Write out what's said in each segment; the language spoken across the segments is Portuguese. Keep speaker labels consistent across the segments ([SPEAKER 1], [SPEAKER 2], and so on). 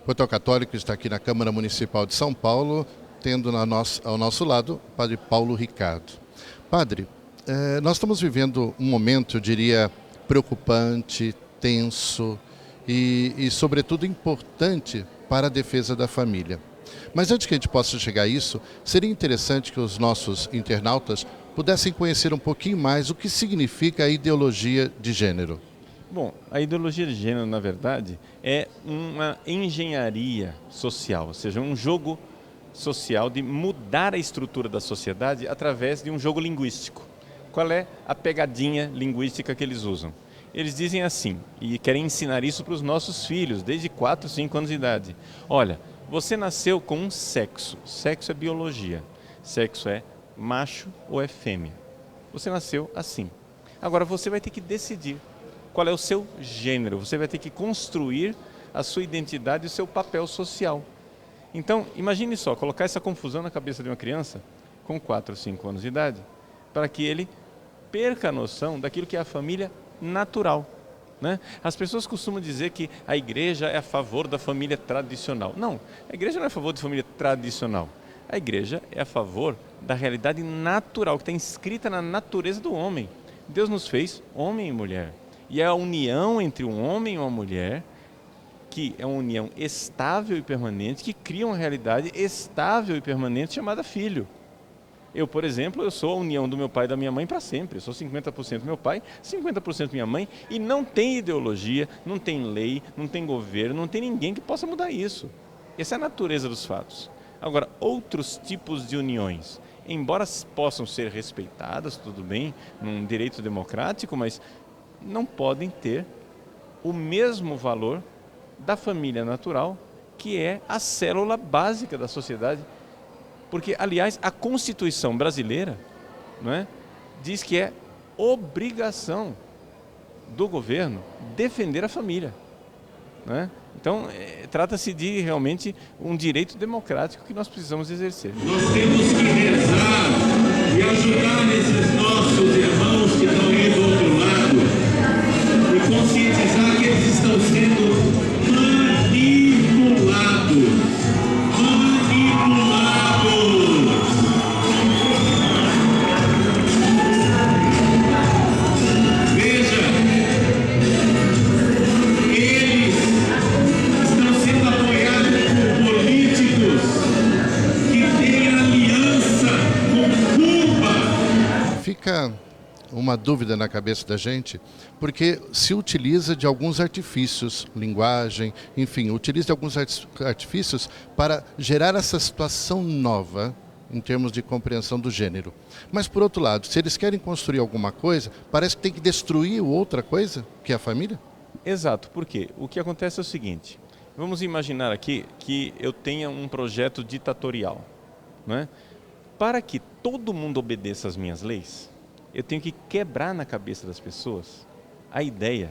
[SPEAKER 1] Portal Católico está aqui na Câmara Municipal de São Paulo, tendo ao nosso lado o Padre Paulo Ricardo. Padre, nós estamos vivendo um momento, eu diria, preocupante, tenso e, sobretudo, importante para a defesa da família. Mas antes que a gente possa chegar a isso, seria interessante que os nossos internautas pudessem conhecer um pouquinho mais o que significa a ideologia de gênero.
[SPEAKER 2] Bom, a ideologia de gênero, na verdade, é uma engenharia social, ou seja, um jogo social de mudar a estrutura da sociedade através de um jogo linguístico. Qual é a pegadinha linguística que eles usam? Eles dizem assim, e querem ensinar isso para os nossos filhos, desde 4, 5 anos de idade. Olha, você nasceu com um sexo. Sexo é biologia. Sexo é macho ou é fêmea. Você nasceu assim. Agora você vai ter que decidir qual é o seu gênero. Você vai ter que construir a sua identidade e o seu papel social. Então, imagine só, colocar essa confusão na cabeça de uma criança com 4 ou 5 anos de idade, para que ele perca a noção daquilo que é a família natural. Né? As pessoas costumam dizer que a igreja é a favor da família tradicional. Não, a igreja não é a favor de família tradicional. A igreja é a favor da realidade natural, que está inscrita na natureza do homem. Deus nos fez homem e mulher. E é a união entre um homem e uma mulher, que é uma união estável e permanente, que cria uma realidade estável e permanente chamada filho. Eu, por exemplo, eu sou a união do meu pai e da minha mãe para sempre. Eu sou 50% meu pai, 50% minha mãe, e não tem ideologia, não tem lei, não tem governo, não tem ninguém que possa mudar isso. Essa é a natureza dos fatos. Agora, outros tipos de uniões, embora possam ser respeitadas, tudo bem, num direito democrático, mas não podem ter o mesmo valor da família natural, que é a célula básica da sociedade. Porque, aliás, a Constituição brasileira, não é, diz que é obrigação do governo defender a família. Não é? Então, trata-se de realmente um direito democrático que nós precisamos exercer.
[SPEAKER 3] Nós temos que rezar e ajudar esses nossos irmãos que estão aí do outro lado e conscientizar que eles estão sendo manipulados.
[SPEAKER 1] Fica uma dúvida na cabeça da gente, porque se utiliza de alguns artifícios, linguagem, enfim, utiliza de alguns artifícios para gerar essa situação nova em termos de compreensão do gênero. Mas, por outro lado, se eles querem construir alguma coisa, parece que tem que destruir outra coisa, que é a família?
[SPEAKER 2] Exato, porque o que acontece é o seguinte, vamos imaginar aqui que eu tenha um projeto ditatorial, né? Para que todo mundo obedeça às minhas leis, eu tenho que quebrar na cabeça das pessoas a ideia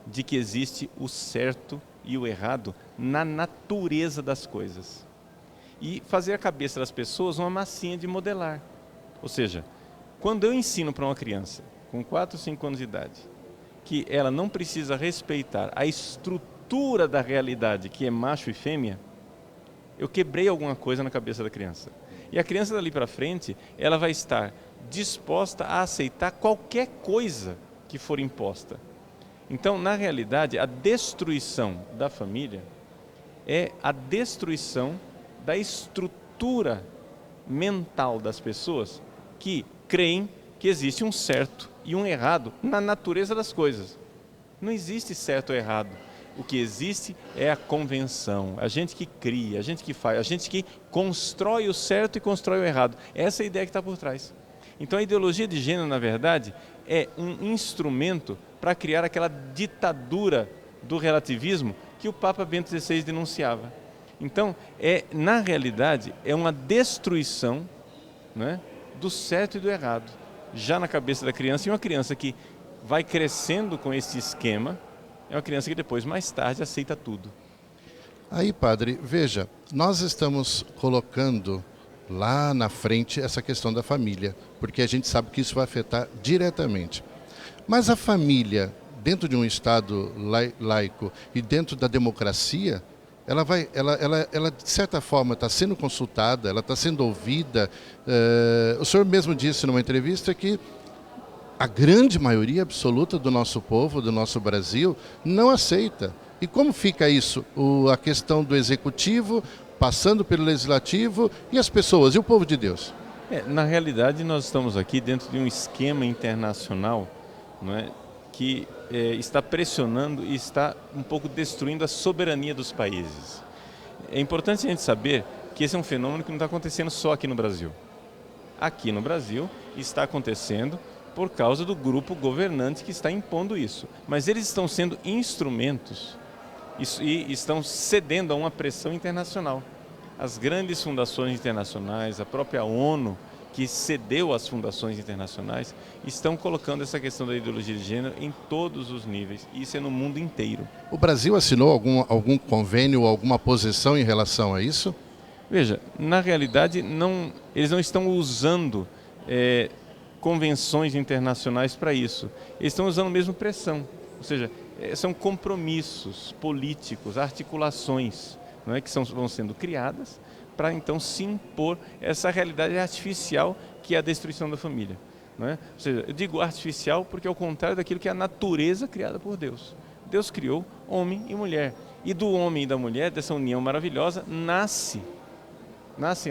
[SPEAKER 2] de que existe o certo e o errado na natureza das coisas. E fazer a cabeça das pessoas uma massinha de modelar. Ou seja, quando eu ensino para uma criança com 4, 5 anos de idade que ela não precisa respeitar a estrutura da realidade, que é macho e fêmea, eu quebrei alguma coisa na cabeça da criança. E a criança dali para frente, ela vai estar disposta a aceitar qualquer coisa que for imposta. Então, na realidade, a destruição da família é a destruição da estrutura mental das pessoas que creem que existe um certo e um errado na natureza das coisas. Não existe certo ou errado. O que existe é a convenção, a gente que cria, a gente que faz, a gente que constrói o certo e constrói o errado. Essa é a ideia que está por trás. Então a ideologia de gênero, na verdade, é um instrumento para criar aquela ditadura do relativismo que o Papa Bento XVI denunciava. Então, na realidade, é uma destruição, né, do certo e do errado, já na cabeça da criança, e uma criança que vai crescendo com esse esquema, é uma criança que depois, mais tarde, aceita tudo.
[SPEAKER 1] Aí, padre, veja, nós estamos colocando lá na frente essa questão da família, porque a gente sabe que isso vai afetar diretamente. Mas a família, dentro de um Estado laico e dentro da democracia, ela de certa forma está sendo consultada, ela está sendo ouvida. O senhor mesmo disse numa entrevista que a grande maioria absoluta do nosso povo, do nosso Brasil, não aceita. E como fica isso? A questão do executivo, passando pelo legislativo, e as pessoas, e o povo de Deus?
[SPEAKER 2] Na realidade, nós estamos aqui dentro de um esquema internacional, não é, que está pressionando e está um pouco destruindo a soberania dos países. É importante a gente saber que esse é um fenômeno que não está acontecendo só aqui no Brasil. Aqui no Brasil está acontecendo por causa do grupo governante que está impondo isso. Mas eles estão sendo instrumentos e estão cedendo a uma pressão internacional. As grandes fundações internacionais, a própria ONU, que cedeu às fundações internacionais, estão colocando essa questão da ideologia de gênero em todos os níveis. E isso é no mundo inteiro.
[SPEAKER 1] O Brasil assinou algum convênio ou alguma posição em relação a isso?
[SPEAKER 2] Veja, na realidade, eles não estão usando convenções internacionais para isso. Eles estão usando mesmo pressão, ou seja, são compromissos políticos, articulações, não é, que vão sendo criadas para então se impor essa realidade artificial que é a destruição da família. Não é? Ou seja, eu digo artificial porque é o contrário daquilo que é a natureza criada por Deus. Deus criou homem e mulher, e do homem e da mulher, dessa união maravilhosa, nascem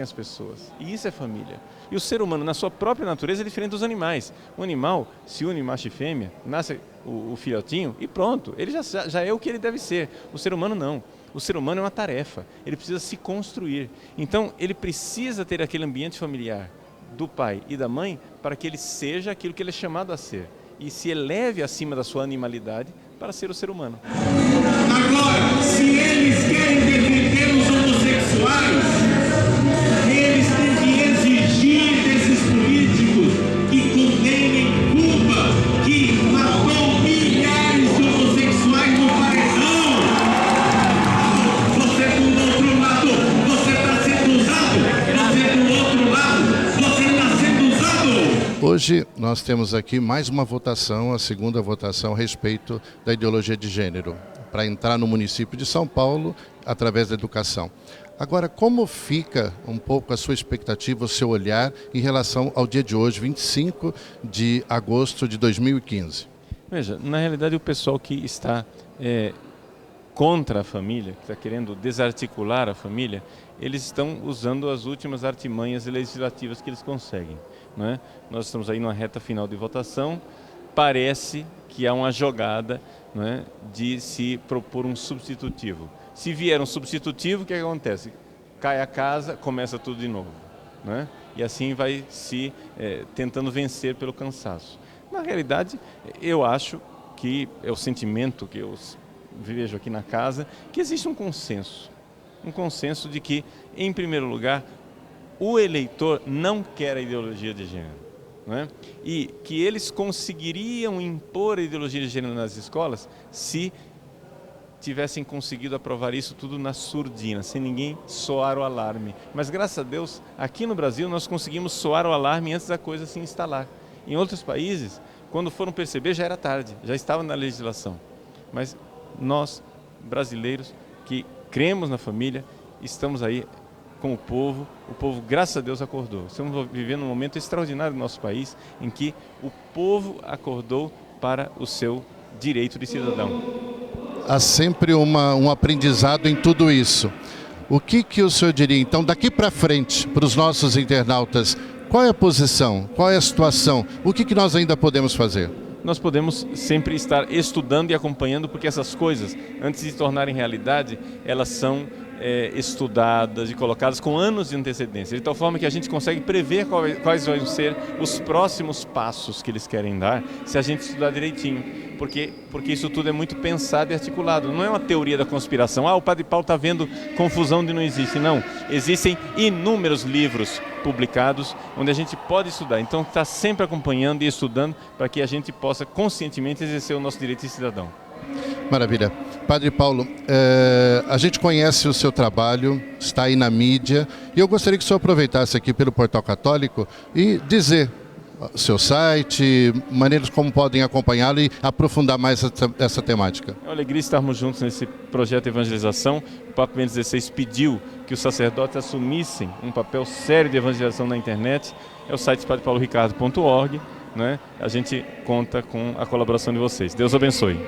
[SPEAKER 2] as pessoas, e isso é família. E o ser humano, na sua própria natureza, é diferente dos animais. O animal se une macho e fêmea, nasce o filhotinho e pronto, ele já é o que ele deve ser. O ser humano não. O ser humano é uma tarefa, ele precisa se construir. Então, ele precisa ter aquele ambiente familiar do pai e da mãe para que ele seja aquilo que ele é chamado a ser e se eleve acima da sua animalidade para ser o ser humano.
[SPEAKER 3] Agora, se eles querem defender os homossexuais, eles têm que exigir desses políticos que condenem Cuba, que matou milhares de homossexuais no paredão. Você do outro lado, você está sendo usado. Você do outro lado, você está sendo usado.
[SPEAKER 1] Hoje nós temos aqui mais uma votação, a segunda votação a respeito da ideologia de gênero, para entrar no município de São Paulo através da educação. Agora, como fica um pouco a sua expectativa, o seu olhar em relação ao dia de hoje, 25 de agosto de 2015?
[SPEAKER 2] Veja, na realidade o pessoal que está contra a família, que está querendo desarticular a família, eles estão usando as últimas artimanhas legislativas que eles conseguem. Não é? Nós estamos aí numa reta final de votação, parece que há uma jogada, não é, de se propor um substitutivo. Se vier um substitutivo, o que acontece? Cai a casa, começa tudo de novo. Não é? E assim vai se tentando vencer pelo cansaço. Na realidade, eu acho que é o sentimento que eu vejo aqui na casa, que existe um consenso de que, em primeiro lugar, o eleitor não quer a ideologia de gênero. Não é? E que eles conseguiriam impor a ideologia de gênero nas escolas se tivessem conseguido aprovar isso tudo na surdina, sem ninguém soar o alarme. Mas, graças a Deus, aqui no Brasil nós conseguimos soar o alarme antes da coisa se instalar. Em outros países, quando foram perceber, já era tarde, já estava na legislação. Mas nós, brasileiros, que cremos na família, estamos aí com o povo, graças a Deus, acordou. Estamos vivendo um momento extraordinário no nosso país, em que o povo acordou para o seu direito de cidadão.
[SPEAKER 1] Há sempre um aprendizado em tudo isso. O que o senhor diria, então, daqui para frente, para os nossos internautas, qual é a posição, qual é a situação, o que nós ainda podemos fazer?
[SPEAKER 2] Nós podemos sempre estar estudando e acompanhando, porque essas coisas, antes de se tornarem realidade, elas são estudadas e colocadas com anos de antecedência, de tal forma que a gente consegue prever quais vão ser os próximos passos que eles querem dar, se a gente estudar direitinho, porque isso tudo é muito pensado e articulado. Não é uma teoria da conspiração, o Padre Paulo está vendo confusão onde não existe, não. Existem inúmeros livros publicados onde a gente pode estudar, então está sempre acompanhando e estudando para que a gente possa conscientemente exercer o nosso direito de cidadão.
[SPEAKER 1] Maravilha. Padre Paulo, a gente conhece o seu trabalho, está aí na mídia, e eu gostaria que o senhor aproveitasse aqui pelo Portal Católico e dizer seu site, maneiras como podem acompanhá-lo e aprofundar mais essa temática.
[SPEAKER 2] É uma alegria estarmos juntos nesse projeto de evangelização. O Papa Bento XVI pediu que os sacerdotes assumissem um papel sério de evangelização na internet. É o site padrepauloricardo.org, né? A gente conta com a colaboração de vocês. Deus abençoe.